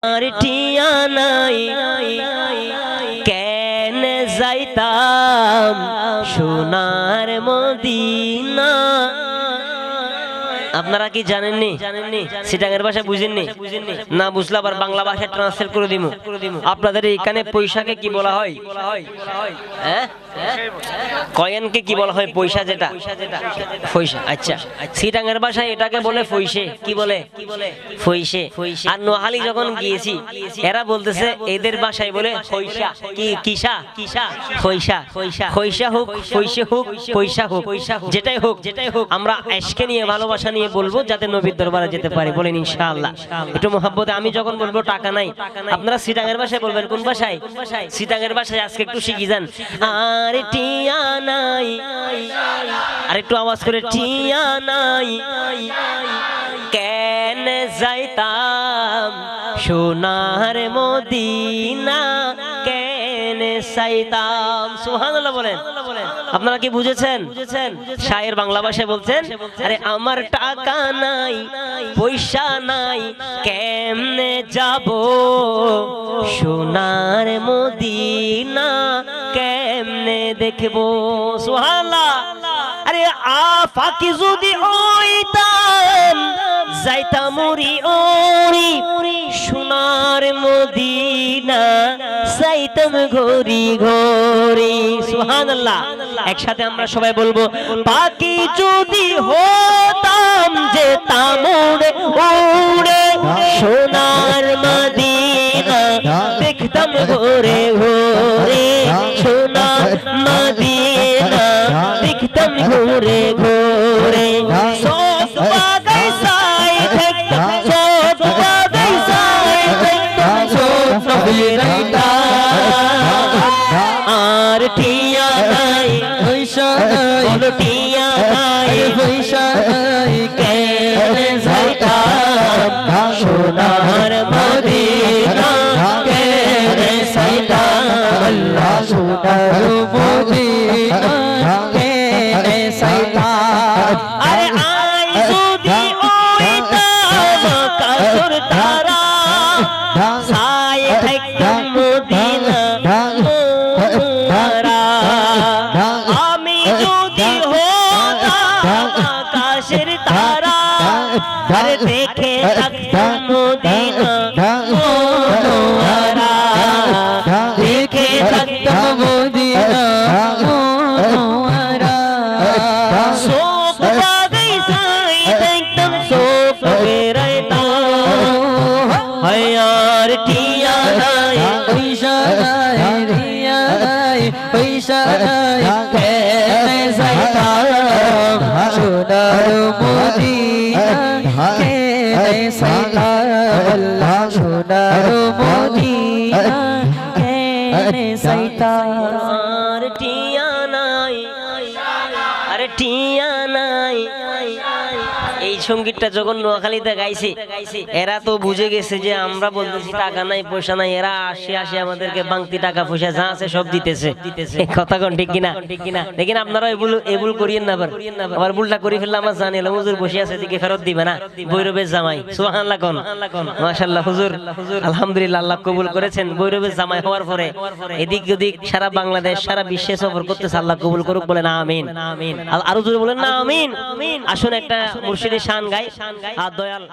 আর টিয়া নাই কেন যাইতাম সোনার মদিনা। আপনারা কি জানেননি? সিটাঙের ভাষা বুঝেননি? না বুঝলে আবার বাংলা ভাষায় ট্রান্সলেট করে দিব। আপনাদের এখানে পয়সাকে কি বলা হয়? হ্যাঁ, কয়েনকে কি বলা হয়? পয়সা, যেটা পয়সা। আচ্ছা, সিটাঙের ভাষায় এটাকে বলে পয়সে। কি বলে? পয়সে। আর নোহালি যখন গিয়েছি এরা বলতেছে এদের ভাষায় বলে পয়সা। কি কিসা? পয়সা। পয়সা হোক, পয়সা হোক, পয়সা হোক, যেটাই হোক আমরা আজকে নিয়ে ভালোবাসা নিয়ে বলবো যাতে নবীর দরবারে যেতে পারি। বলেন ইনশাআল্লাহ। একটু মোহাব্বতে। আমি যখন বলবো টাকা নাই, আপনারা সিটাঙের ভাষায় বলবেন। কোন ভাষায়? সিটাঙের ভাষায় আজকে একটু শিখি যান। আর টিয়া নাই, আর একটু আওয়াজ করে, টিয়া নাই কেন যাইতাম সোনার মদিনা, কেন যাইতাম। সুবহানাল্লাহ বলেন। আপনারা কি বুঝেছেন? শায়ের বাংলা ভাষায় বলছেন, আরে আমার টাকা নাই, পয়সা নাই, কেমনে যাব সোনার মদিনা, কেমনে দেখবো। সুবহানাল্লাহ। আরে আফাকি যদি হইতাম যাইতাম উড়ি উড়ি সোনার মদিনা, যাইতাম ঘড়ি ঘড়ি। সুবহানাল্লাহ। একসাথে আমরা সবাই বলবো, পাখি যদি হতাম যেতাম উড়ে উড়ে সোনার মদিনা, দেখতাম ঘুরে ঘুরে সোনার মদিনা, দেখতাম ঘুরে ঘুরে। সব বাগাইসাই দেখতাম, সব বাগাইসাই দেখতাম, সব আর টিয়া নাই, পয়সা নাই, টিয়া নাই, পয়সা নাই, কেন যাইতাম সোনার মদিনা, কেন যাইতাম আল্লাহ সোনার মদিনা, কেন যাইতাম। আরে আই যদি হইতাম কাসর তারা, সাই থাকতাম মদিনা, আমি যদি হতাম আকাশের তারা, আরে দেখে থাকতাম মদিনা মনোয়ারা, দেখে থাকতাম মদিনা মনোয়ারা। সব বাগাইসাই দেখতাম, সব বেরাইতাম। হায় আর টিয়া নাই, পয়সা নাই, টিয়া নাই, পয়সা নাই, কেন যাইতাম সোনার মদিনা, কেন যাইতাম আল্লাহ সোনার মদিনা, কেন যাইতাম। আর টিয়া নাই, আরে টিয়া নাই। এই সঙ্গীতটা যখন নোয়াখালীতে গাইছে এরা তো বুঝে গেছে যে আমরা বলতেছি টাকা নাই, পয়সা নাই, এরা আসে আমাদেরকে বাংতি টাকা পয়সা যা আছে সব দিতেছে। কথা কোন ঠিক কিনা? দেখেন আপনারা এবুল করিয়েন না, আবার ভুলটা করে ফেললে আমার জানি হুজুর বসে আছে দিকে ফেরত দিবে না, ভৈরবের জামাই। সুবহানাল্লাহ কোন? মাশাআল্লাহ হুজুর আলহামদুলিল্লাহ আল্লাহ কবুল করেছেন। ভৈরবের জামাই হওয়ার পরে এদিক ওদিক সারা বাংলাদেশ সারা বিশ্বে সফর করতেছে। আল্লাহ কবুল করুক, বলেন আমিন। আরো জোরে বলেন না আমিন। আসুন একটা মুর্শিদের শান গাই। আর দয়াল